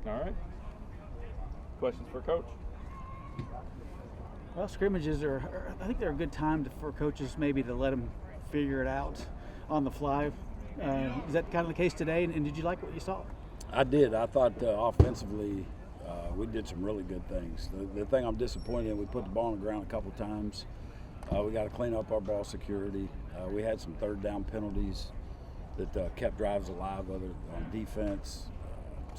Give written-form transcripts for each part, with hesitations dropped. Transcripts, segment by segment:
All right. Questions for Coach? Well, scrimmages I think they're a good time for coaches maybe to let them figure it out on the fly. Is that kind of the case today? And did you like what you saw? I did. I thought offensively we did some really good things. The thing I'm disappointed in, we put the ball on the ground a couple times. We got to clean up our ball security. We had some third down penalties that kept drives alive on defense.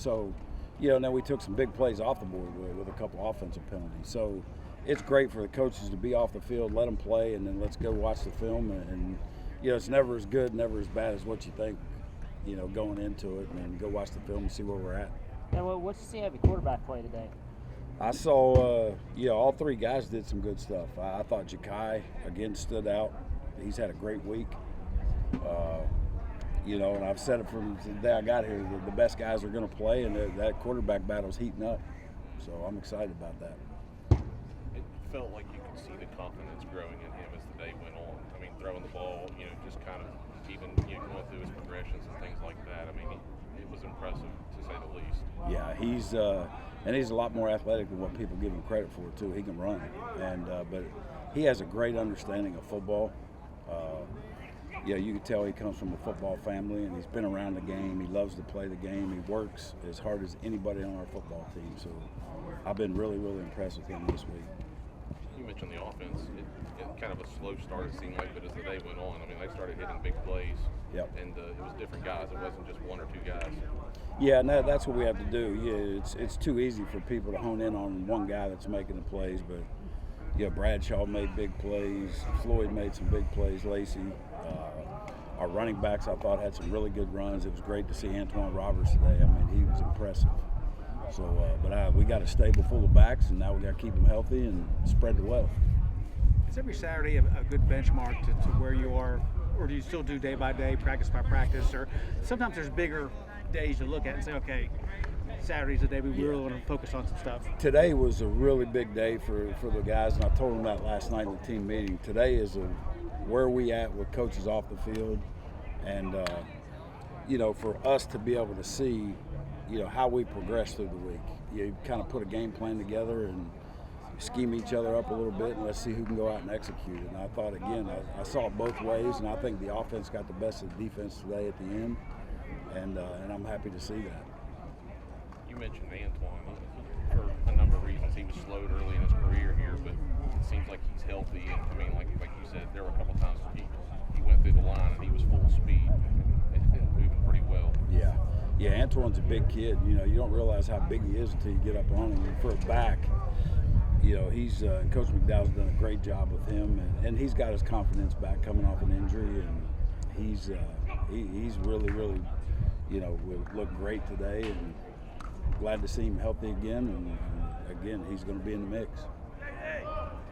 And then we took some big plays off the board with a couple offensive penalties. So it's great for the coaches to be off the field, let them play, and then let's go watch the film. And it's never as good, never as bad as what you think, going into it, and go watch the film and see where we're at. And what's you see of your quarterback play today? I saw, all three guys did some good stuff. I thought Ja'Kai, again, stood out. He's had a great week. And I've said it from the day I got here, the best guys are going to play, and that quarterback battle's heating up. So I'm excited about that. It felt like you could see the confidence growing in him as the day went on. I mean, throwing the ball, just kind of even going through his progressions and things like that. I mean, it was impressive, to say the least. Yeah, he's a lot more athletic than what people give him credit for, too. He can run, but he has a great understanding of football. You can tell he comes from a football family, and he's been around the game. He loves to play the game. He works as hard as anybody on our football team. So I've been really, really impressed with him this week. You mentioned the offense. It kind of a slow start, it seemed like, but as the day went on, I mean, they started hitting big plays. Yep. And it was different guys. It wasn't just one or two guys. Yeah, and that's what we have to do. Yeah, it's too easy for people to hone in on one guy that's making the plays, but Bradshaw made big plays. Floyd made some big plays. Lacey. Our running backs, I thought, had some really good runs. It was great to see Antoine Roberts today. I mean, he was impressive. So, we got a stable full of backs, and now we got to keep them healthy and spread the wealth. Is every Saturday a good benchmark to where you are, or do you still do day by day, practice by practice, or sometimes there's bigger days to look at and say, okay, Saturday's the day we really want to focus on some stuff? Today was a really big day for the guys, and I told them that last night in the team meeting. Today is where we at with coaches off the field, and for us to be able to see how we progress through the week. You kind of put a game plan together and scheme each other up a little bit, and let's see who can go out and execute it. And I thought, again, I saw it both ways, and I think the offense got the best of the defense today at the end, and I'm happy to see that. You mentioned Antoine. For a number of reasons, he was slowed early in his career here, but it seems like he's healthy. And I mean, like you said, there were a couple times he went through the line and he was full speed and moving pretty well. Yeah, Antoine's a big kid. You don't realize how big he is until you get up on him. And for a back, he's Coach McDowell's done a great job with him, and he's got his confidence back coming off an injury, and he's really, really, looked great today, and glad to see him healthy again, and again, he's going to be in the mix.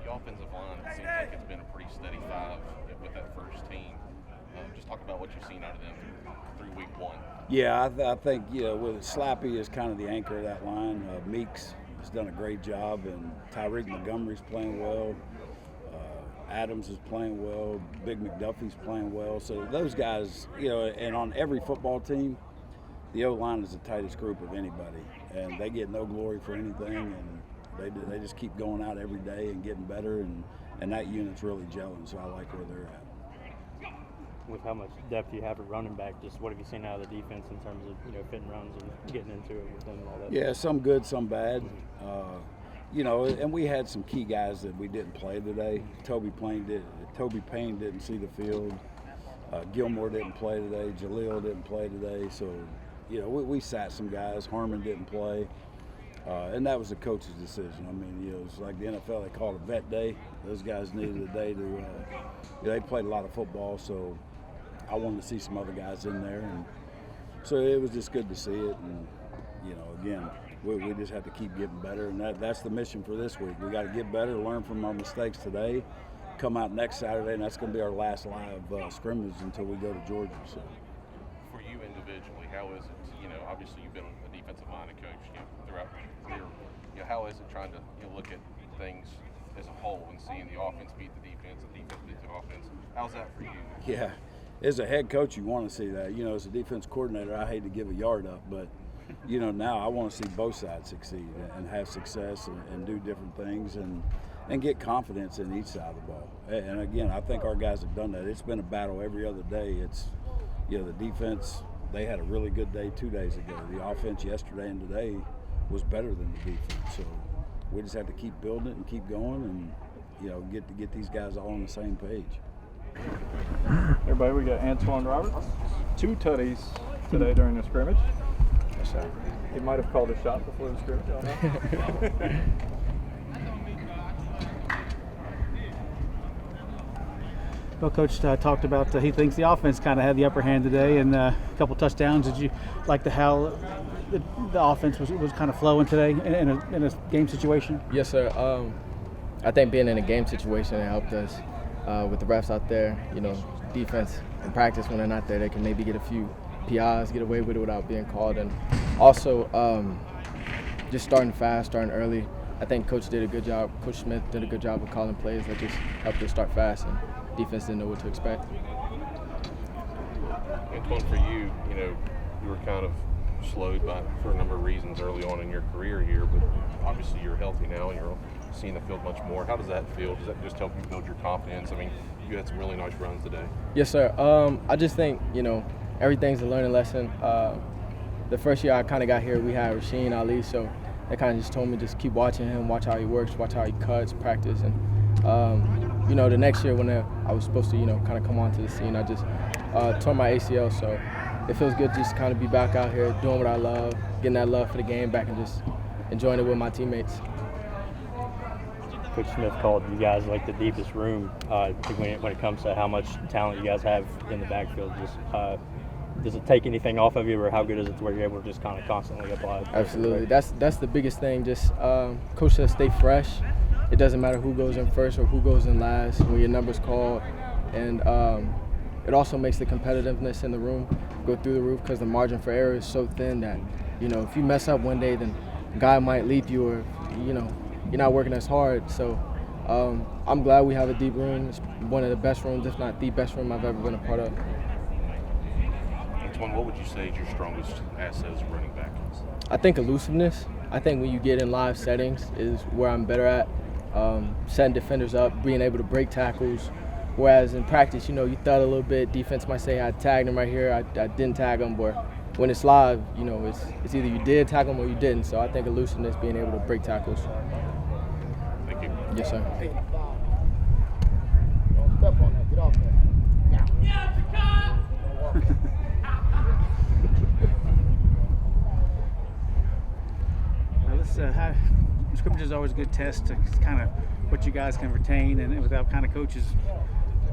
The offensive line, it seems like it's been a pretty steady five with that first team. Just talk about what you've seen out of them through week one. Yeah, I think with Slappy is kind of the anchor of that line. Meeks has done a great job, and Tyreek Montgomery's playing well. Adams is playing well. Big McDuffie's playing well. So those guys, and on every football team, the O-line is the tightest group of anybody, and they get no glory for anything, and they just keep going out every day and getting better, and that unit's really gelling, so I like where they're at. With how much depth you have at running back, just what have you seen out of the defense in terms of fitting runs and getting into it with them and all that? Yeah, some good, some bad. And we had some key guys that we didn't play today. Toby Payne didn't see the field. Gilmore didn't play today. Jaleel didn't play today. So, we sat some guys. Harmon didn't play. And that was the coach's decision. I mean, it was like the NFL, they called it vet day. Those guys needed a day to, they played a lot of football, so I wanted to see some other guys in there. And so it was just good to see it. And, again, we just have to keep getting better. And that's the mission for this week. We got to get better, learn from our mistakes today, come out next Saturday, and that's going to be our last live scrimmage until we go to Georgia. So. For you individually, how is it, obviously you've been a defensive minded coach throughout your career. How is it trying to look at things as a whole and seeing the offense beat the defense beat the offense? How's that for you? Yeah, as a head coach, you want to see that. As a defense coordinator, I hate to give a yard up, but you know, now I want to see both sides succeed and have success and do different things and get confidence in each side of the ball. And again, I think our guys have done that. It's been a battle every other day. It's, you know, the defense, they had a really good day 2 days ago. The offense yesterday and today was better than the defense. So we just have to keep building it and keep going and, you know, get these guys all on the same page. Everybody, we got Antoine Roberts. 2 tutties today during the scrimmage. Yes, sir. He might have called a shot before the scrimmage. I don't know. Well, Coach talked about he thinks the offense kind of had the upper hand today and a couple touchdowns. Did you like how the offense was kind of flowing today in a game situation? Yes, sir. I think being in a game situation, it helped us with the refs out there. You know, defense in practice when they're not there, they can maybe get a few PIs, get away with it without being called. And also just starting fast, starting early. I think Coach did a good job. Coach Smith did a good job of calling plays that just helped us start fast, and defense didn't know what to expect. Antoine, for you, you know, you were kind of slowed for a number of reasons early on in your career here, but obviously you're healthy now and you're seeing the field much more. How does that feel? Does that just help you build your confidence? I mean, you had some really nice runs today. Yes, sir. I just think, you know, everything's a learning lesson. The first year I kind of got here, we had Rasheen Ali, so they kind of just told me just keep watching him, watch how he works, watch how he cuts, practice. And, you know, the next year when I was supposed to, you know, kind of come onto the scene, I just tore my ACL. So it feels good just to kind of be back out here doing what I love, getting that love for the game back and just enjoying it with my teammates. Coach Smith called you guys like the deepest room when it comes to how much talent you guys have in the backfield. Just does it take anything off of you, or how good is it to where you're able to just kind of constantly apply? Absolutely. That's the biggest thing. Just Coach says stay fresh. It doesn't matter who goes in first or who goes in last when your number's called. And it also makes the competitiveness in the room go through the roof because the margin for error is so thin that, you know, if you mess up one day, then a guy might leap you, or, you know, you're not working as hard. So I'm glad we have a deep room. It's one of the best rooms, if not the best room I've ever been a part of. Antoine, what would you say is your strongest asset as a running back? I think elusiveness. I think when you get in live settings is where I'm better at. Setting defenders up, being able to break tackles. Whereas in practice, you know, you thud a little bit. Defense might say, I tagged him right here, I didn't tag him. But when it's live, you know, it's either you did tag him or you didn't. So I think elusiveness, being able to break tackles. Thank you. Yes, sir. Step on that. Get off that. Now this scrimmage is always a good test to kind of what you guys can retain and without kind of coaches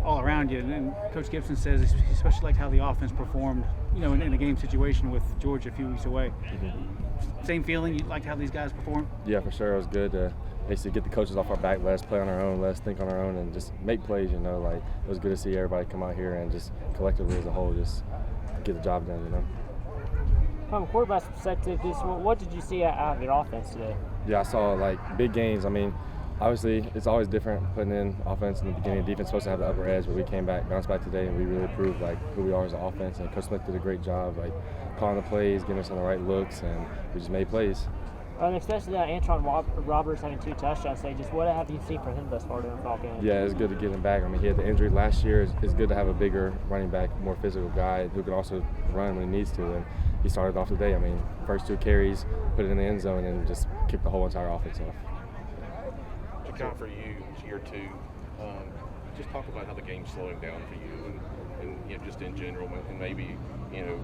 all around you. And Coach Gibson says he especially liked how the offense performed, you know, in a game situation with Georgia a few weeks away. Mm-hmm. Same feeling? You liked how these guys performed? Yeah, for sure. It was good to basically get the coaches off our back, let us play on our own, let us think on our own, and just make plays, you know. Like, it was good to see everybody come out here and just collectively as a whole just get the job done, you know. From a quarterback's perspective, what did you see out of your offense today? Yeah, I saw, like, big gains. I mean, obviously, it's always different putting in offense in the beginning. Defense supposed to have the upper edge, but we bounced back today, and we really proved, like, who we are as an offense. And Coach Smith did a great job, like, calling the plays, getting us on the right looks, and we just made plays. Especially Antoine Roberts having 2 touchdowns today. Just what have you seen from him thus far during the fall game? Yeah, it's good to get him back. I mean, he had the injury last year. It's good to have a bigger running back, more physical guy who can also run when he needs to. And he started off today. I mean, first 2 carries, put it in the end zone, and just kicked the whole entire offense off. To count for you, it's year 2. Just talk about how the game's slowing down for you, and you know, just in general, and maybe you know,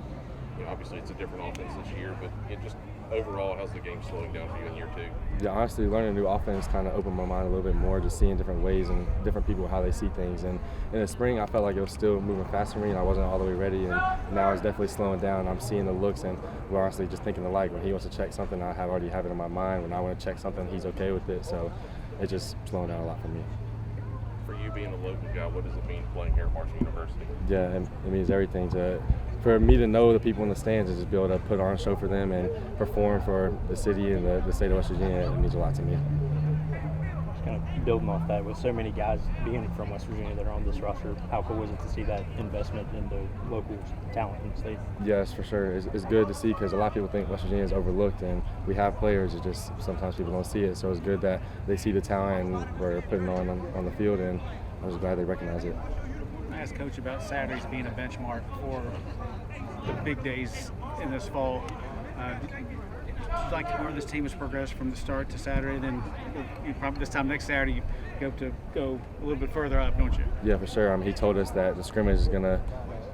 obviously it's a different offense this year, but it just overall, how's the game slowing down for you in year 2? Yeah, honestly, learning a new offense kind of opened my mind a little bit more, just seeing different ways and different people, how they see things. And in the spring, I felt like it was still moving fast for me, and I wasn't all the way ready. And now it's definitely slowing down. I'm seeing the looks, and we're honestly just thinking alike. When he wants to check something, I already have it in my mind. When I want to check something, he's okay with it. So it's just slowing down a lot for me. For you being a local guy, what does it mean playing here at Marshall University? Yeah, it means everything. For me to know the people in the stands and just be able to put on a show for them and perform for the city and the state of West Virginia, it means a lot to me. Just kind of building off that, with so many guys being from West Virginia that are on this roster, how cool is it to see that investment into local talent in the state? Yes, for sure. It's good to see because a lot of people think West Virginia is overlooked, and we have players. It's just sometimes people don't see it. So it's good that they see the talent and we're putting on the field, and I'm just glad they recognize it. I asked Coach about Saturdays being a benchmark for the big days in this fall. Like where this team has progressed from the start to Saturday, then you probably this time next Saturday you hope to go a little bit further up, don't you? Yeah, for sure. He told us that the scrimmage is going to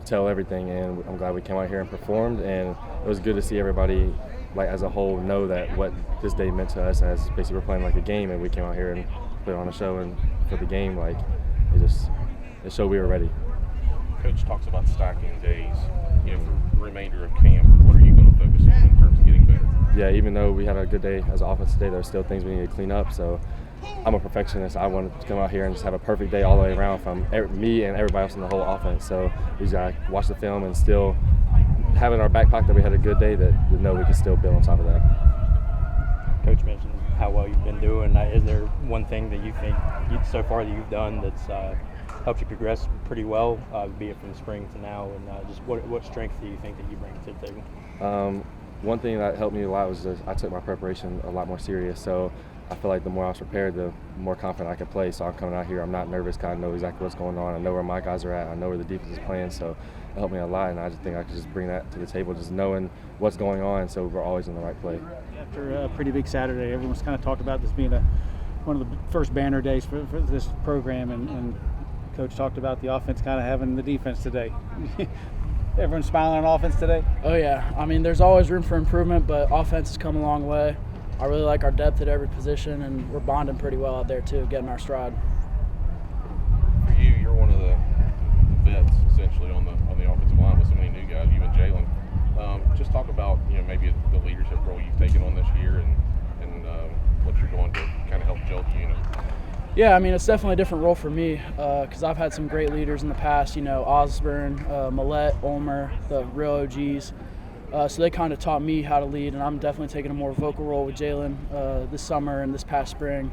tell everything, and I'm glad we came out here and performed, and it was good to see everybody, like as a whole, know that what this day meant to us, as basically we're playing like a game, and we came out here and put on a show, and for the game, like it showed we were ready. Coach talks about stacking days, for the remainder of camp. What are you going to focus on in terms of getting better? Yeah, even though we had a good day as an offense today, there's still things we need to clean up. So I'm a perfectionist. I want to come out here and just have a perfect day all the way around from me and everybody else in the whole offense. So we just got to watch the film and still have in our back pocket that we had a good day, that we know we can still build on top of that. Coach mentioned how well you've been doing. Is there one thing that you think so far that you've done that's helped you progress pretty well, be it from spring to now, and just what strength do you think that you bring to the table? One thing that helped me a lot was I took my preparation a lot more serious. So I feel like the more I was prepared, the more confident I could play. So I'm coming out here, I'm not nervous, kind of know exactly what's going on. I know where my guys are at. I know where the defense is playing. So it helped me a lot, and I just think I could just bring that to the table, just knowing what's going on, so we're always in the right play. After a pretty big Saturday, everyone's kind of talked about this being one of the first banner days for this program, and Coach talked about the offense kind of having the defense today. Everyone's smiling on offense today? Oh, yeah. There's always room for improvement, but offense has come a long way. I really like our depth at every position, and we're bonding pretty well out there, too, getting our stride. For you, you're one of the vets, essentially, on the offensive line with so many new guys, you and Jalen. Just talk about, maybe the leadership role you've taken on this year and what you're doing to kind of help gel the unit. Yeah, it's definitely a different role for me because I've had some great leaders in the past, Osborne, Millette, Ulmer, the real OGs. So they kind of taught me how to lead, and I'm definitely taking a more vocal role with Jalen this summer and this past spring.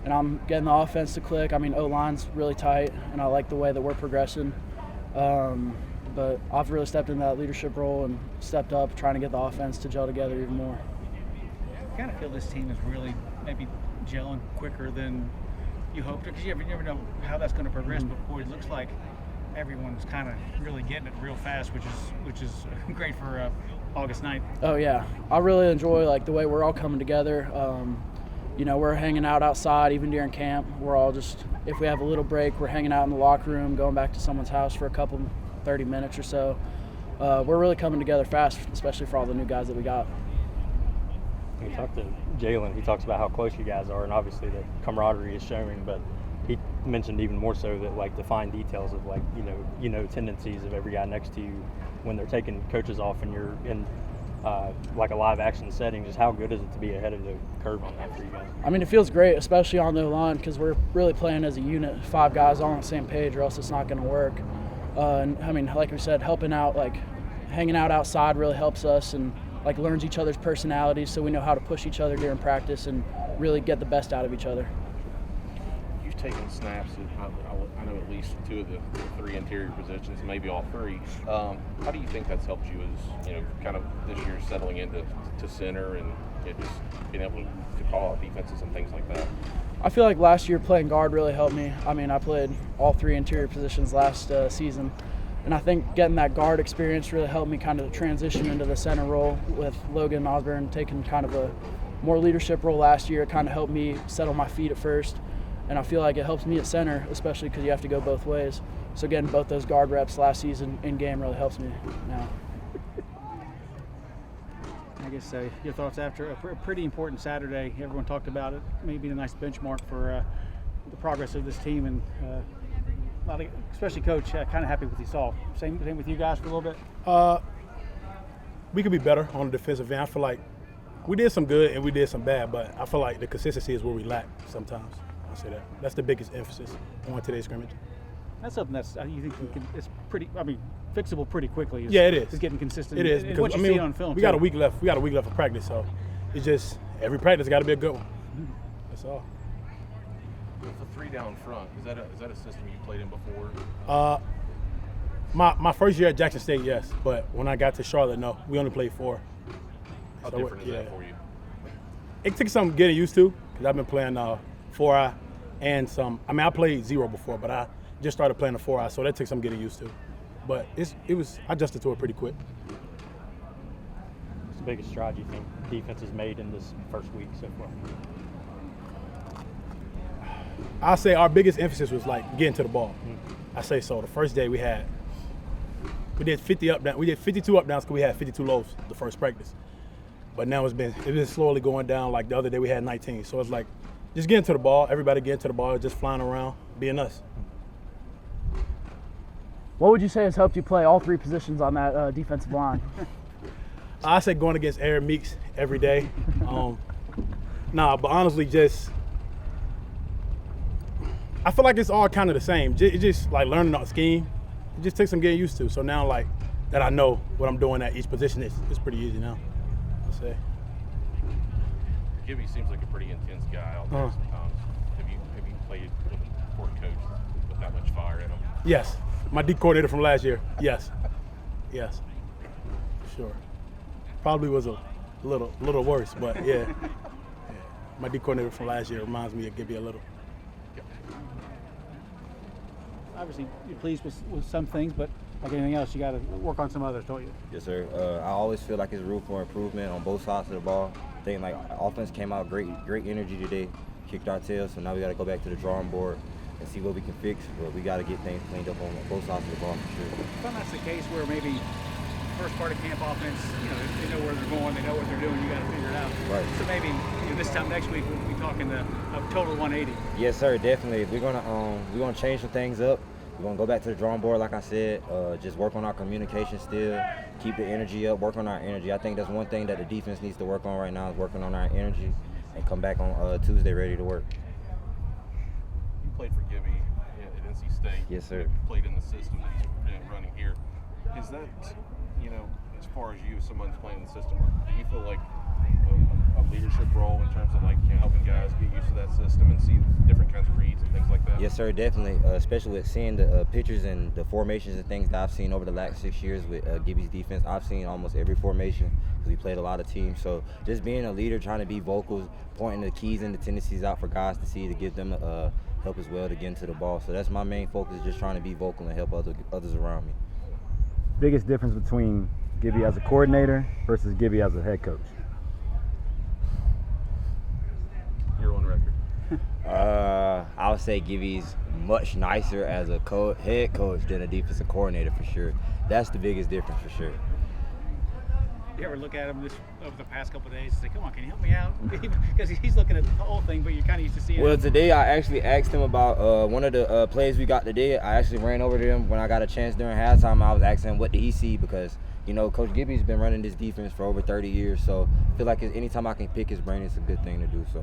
And I'm getting the offense to click. O-line's really tight, and I like the way that we're progressing. But I've really stepped into that leadership role and stepped up, trying to get the offense to gel together even more. I kind of feel this team is really maybe gelling quicker than you hoped, because you never know how that's going to progress. But boy, it looks like everyone's kind of really getting it real fast, which is great for August 9th. Oh yeah, I really enjoy the way we're all coming together. We're hanging out outside even during camp. We're all just, if we have a little break, we're hanging out in the locker room, going back to someone's house for a couple 30 minutes or so. We're really coming together fast, especially for all the new guys that we got. We talked to Jalen. He talks about how close you guys are, and obviously the camaraderie is showing. But he mentioned even more so that the fine details of tendencies of every guy next to you when they're taking coaches off and you're in a live action setting. Just how good is it to be ahead of the curve on that for you guys? It feels great, especially on the line, because we're really playing as a unit, 5 guys all on the same page, or else it's not going to work. Like we said, helping out, hanging out outside really helps us, and learns each other's personalities, so we know how to push each other during practice and really get the best out of each other. You've taken snaps at, I know at least 2 of the 3 interior positions, maybe all 3. How do you think that's helped you as, kind of this year settling into center and just being able to call out defenses and things like that? I feel like last year playing guard really helped me. I played all 3 interior positions last season. And I think getting that guard experience really helped me kind of transition into the center role, with Logan Osborne taking kind of a more leadership role last year. It kind of helped me settle my feet at first. And I feel like it helps me at center, especially because you have to go both ways. So getting both those guard reps last season in game really helps me now. I guess your thoughts after a pretty important Saturday. Everyone talked about it. Maybe a nice benchmark for the progress of this team, and especially Coach, kind of happy with you saw. Same with you guys for a little bit? We could be better on the defensive end. I feel like we did some good and we did some bad, but I feel like the consistency is where we lack sometimes. I'll say that. That's the biggest emphasis on today's scrimmage. That's something that's you think it's pretty, fixable pretty quickly. Yeah, it is. It's getting consistent. It is, and because what you see on film. We got a week left. We got a week left of practice, so it's just every practice got to be a good one. That's all. With the three down front, is that a system you played in before? My first year at Jackson State, yes, but when I got to Charlotte, no, we only played 4. How different is that for you? It took some getting used to because I've been playing 4-eye and some. I mean, I played 0 before, but I just started playing the 4-eye, so that took some getting used to. But I adjusted to it pretty quick. What's the biggest stride you think defense has made in this first week so far? I say our biggest emphasis was like getting to the ball. I say so. The first day we did 50 up down. We did 52 up downs because we had 52 lows the first practice. But now it's been slowly going down. Like the other day we had 19. So it's like just getting to the ball. Everybody getting to the ball, just flying around, being us. What would you say has helped you play all 3 positions on that defensive line? I say going against Aaron Meeks every day. But honestly, I feel like it's all kind of the same. It's just like learning the scheme. It just takes some getting used to. So now, like that, I know what I'm doing at each position. It's pretty easy now. I'll say. Gibby seems like a pretty intense guy out there sometimes. Have you played with a court coach with that much fire in him? Yes, my D coordinator from last year. Yes, sure. Probably was a little worse, but yeah. My D coordinator from last year reminds me of Gibby a little. Obviously, you're pleased with some things, but like anything else, you got to work on some others, don't you? Yes, sir. I always feel like there's room for improvement on both sides of the ball. I think like offense came out great energy today, kicked our tails, so now we got to go back to the drawing board and see what we can fix. But we got to get things cleaned up on both sides of the ball for sure. If that's the case where maybe first part of camp offense, they know where they're going, they know what they're doing, you got to figure it out. Right. So maybe this time next week we'll be talking a total 180. Yes, sir. Definitely. We're gonna change some things up. We're gonna go back to the drawing board, like I said. Just work on our communication still, keep the energy up, work on our energy. I think that's one thing that the defense needs to work on right now is working on our energy, and come back on Tuesday ready to work. You played for Gibby at NC State. Yes, sir. You played in the system that he's running here. Is that, as far as you, someone's playing the system, do you feel like a leadership role in terms of like helping guys get used to that system and see different kinds of reads and things like that? Yes, sir, definitely. Especially with seeing the pictures and the formations and things that I've seen over the last 6 years with Gibby's defense. I've seen almost every formation because we played a lot of teams. So just being a leader, trying to be vocal, pointing the keys and the tendencies out for guys to see, to give them help as well to get into the ball. So that's my main focus, just trying to be vocal and help others around me. Biggest difference between Gibby as a coordinator versus Gibby as a head coach? You're on record. I would say Gibby's much nicer as a head coach than a defensive coordinator for sure. That's the biggest difference for sure. You ever look at him over the past couple of days and say, come on, can you help me out? Because he's looking at the whole thing, but you're kind of used to seeing Well, it. today I actually asked him about one of the plays we got today. I actually ran over to him when I got a chance during halftime. I was asking him what did he see because, Coach Gibby's been running this defense for over 30 years. So I feel like anytime I can pick his brain, it's a good thing to do so.